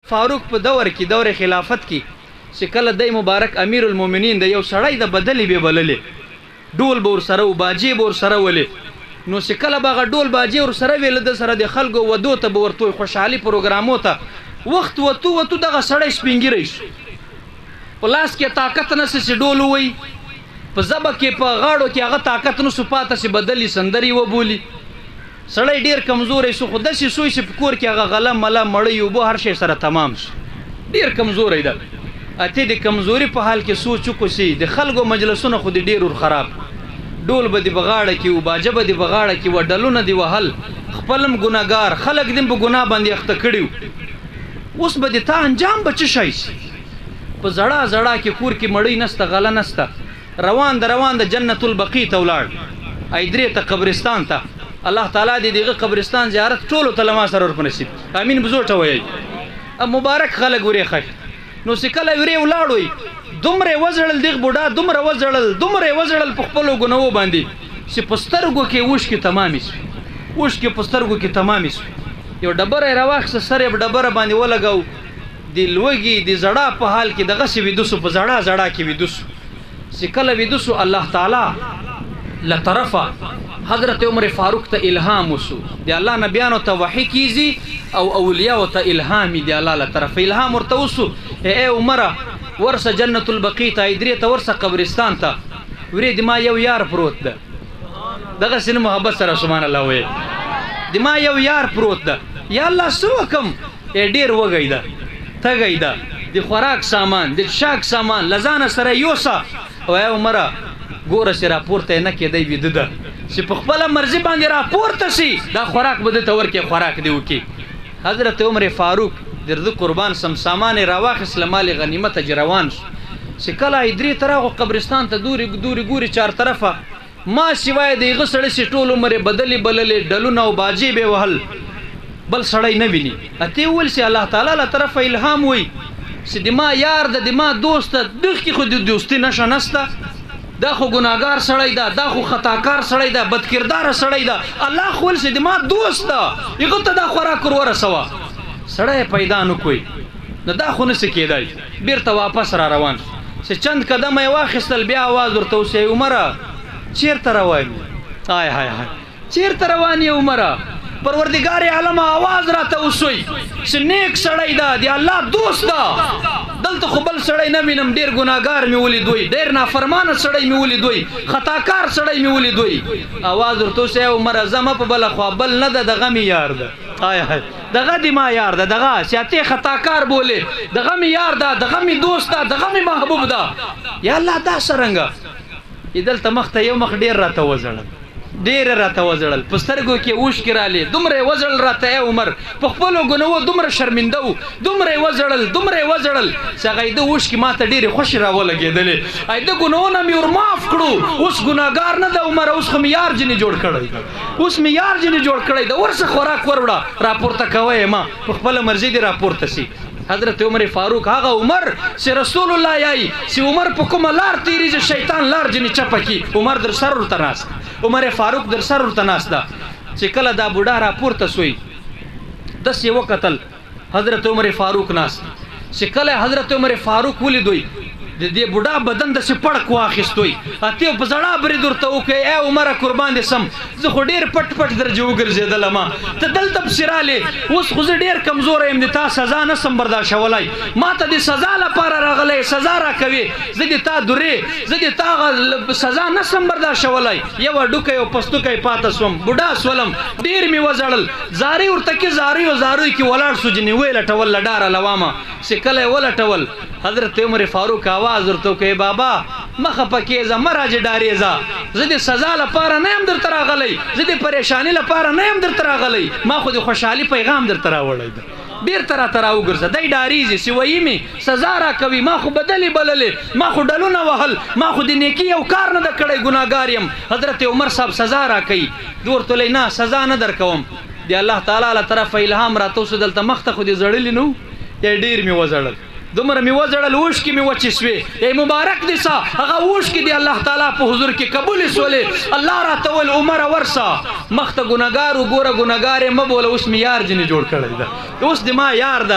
فاروق په دور کې دور خلافت کې چې کله د مبارک امیر المؤمنین د یو سړی د بدلی به بللې ډول به ورسره و باجې به ورسره ولې نو چې کله به هغه ډول باجې ورسره ویل د سره د خلکو ودو ته به ورتوی خوشحالي پروګرامو ته وخت وتو دغه سړی سپینګیری شو په لاس کې طاقت نسه چې ډول ووي په ژبه کې په غاړو کې هغه طاقت نسو پاته چې بدلی سندري وبولي سړی ډیر کمزوری شو خو داسې سوی چې په کور کې هغه غله مله مړی اوبه هر شی سره تمام شو ډیر کمزوری ده اته د کمزوري په حال کې سوچ وکړي د خلکو مجلسونه خو ډیر ور خراب ډول به دی بغاړه کې او باجه به دی بغاړه کې وډلونه دی وهل خپلم ګناګار خلک دیم په ګناه باندې اخته کړیو اوس به د تا انجام بچ شي په زړه زړه کې کور کې مړی نسته غله نسته روان د جنت البقیع ته ولاړ ایدرې ته قبرستان ته الله تعالی دې دغه قبرستان زیارت ټولو ته لما سره ور نصیب امین بزوټه وایي مبارک خلک ورې خښ نو سکله ورې ولاړوي دومره وزړل دغه بوډا دومره وزړل په خپل ګناو باندې چې پسترګو کې وښکي تمامي شي وښکي پسترګو کې تمامي شي یو ډبره راواخ سره ډبره باندې ولګاو د لوګي د زړه په حال کې دغه سی ودوسو په زړه کې ودوسو سکله ودوسو الله تعالی لطرفه حضرت عمر فاروق ته الهام وسو دی الله نبیانو ته وحی کیږي او اولیاء ته الهام دی الله له طرف الهام ورته وسو اے عمر ورسه جنت البقیع ته ایدری ته ورسه قبرستان ته ورې د ما یو یار پروت ده دغه سن محبت سره سبحان الله وې د ما یو یار پروت ده یا الله سو کم ډیر وګیدا تګیدا د خوراک سامان د شاک سامان لزانه سره یوسه او اے عمر ګوره چې راپورته نه کېدی ویده ده چې په خپله مرضي باندې راپورته شي دا خوراک به دته ورکې خوراک دی وکړي حضرت عمر فاروق درده قربان سم سامان راواخیست له مال غنیمت روان شو چې کله ایدرې ته راغو قبرستان ته دورې ګوري چار طرفه ما سوای د هغه سړي چې ټول عمر یې بدلې بللې ډلونه او باجې به وهل بل سړی نه ویني اته ویل چې الله تعالی له طرفه الهام وي چې د ما یار د ما دوست دغه کې خو د دوستي نشته دا خو ګناګار سړی ده دا خو خطاکار سړی ده بدکردار سړی ده الله خو ول چې ما دوست ده یغه ته دا خوراک ورسوا سړی پیدا نه کوي نو دا خو نس کېدای بیرته واپس را روان چې چند قدم یې واخیستل بیا आवाज ورته وسې عمر چیرته روان هاي چیرته روان یې عمر پروردگار عالم आवाज راته وسوي چې نیک سړی ده دی الله دوست ده دلته خو بل سړی نه وینم ډیر ګناګار مې ولیدوي ډیر نافرمانه سړی مې ولیدوي خطاکار سړی مې ولیدوي आवाज ورته وسې عمر زما په بل خو بل نه ده دغه مې یار ده هاي دغه دی ما یار ده دغه سیاته خطاکار بوله دغه مې یار ده دغه مې دوست ده دغه مې محبوب ده یا الله دا سرنګ دلته مخته یو مخ ډیر راته وزړل پسترګو کې اوښ کړاله دومره وزړل راته عمر په خپل غنو دومره شرمنده و دومره وزړل څنګه د اوښ کې ماته ډیر خوش راولګېدلې اې د غنو نه مې ور معاف کړو اوس ګناګار نه د عمر اوس خو یار جنې جوړ کړی دا ورسه خوراک وروړه راپورته کوي ما په خپل مرزي دی راپورته سي حضرت عمر فاروق هغه عمر چې رسول الله یای چې عمر په کومه لار تیری چې شیطان لار جنې چپکی عمر در سر ورته ناس عمر فاروق در سر ورته ناس دا چې کله دا بوډا راپورته سوی دس یو قتل حضرت عمر فاروق ناس چې کله حضرت عمر فاروق ولیدوی د دې بوډا بدن د سپړک واخیستوي اته په زړه برې درته وکي اے عمر قربان دې سم زه خو ډیر پټ درجه وګرځیدل ما ته دلته بشراله اوس خو ډیر کمزور یم د تا سزا نه سم برداشت ولای ما ته د سزا لپاره راغلی سزا را کوي زه د تا درې زه د تا سزا نه سم برداشت ولای یو ډوکې او پستوکې پاتې سوم بوډا سولم ډیر می وزړل زاری ورته کې زاری کې ولاړ سوجنی ویل ټول لډار لوامه سکله ولا ټول حضرت عمر فاروق आवाज ورته کوي بابا مخه پکې زمراج ډاریزا زه د سزا لپاره نه هم درته راغلی زه د پریشانی لپاره نه هم درته راغلی ما خو د خوشحالي پیغام درته راوړی ده بیرته راته راوګرځه دی ډاریزي چې وایي مې سزا را کوي ما خو بدلې بللې ما خو ډلونه وهل ما خو د نیکي یو کار نه ده کړی ګناګار یم حضرت عمر صاحب سزا را کوي ورته ویل نه سزا نه درکوم دی الله تعالی له طرفه الهام راته وسو دلته مخته خو دې زړلې نو ډیر مې وزړل دومره می وزړل وښ کې می وچې سوې ای مبارک دي سا هغه وښ کې دی الله تعالی په حضور کې قبول سولې الله راته ول عمر ورسا مخته ګناګار وګوره ګناګار مې بوله اوس می یار جن جوړ کړی دا اوس دې ما یار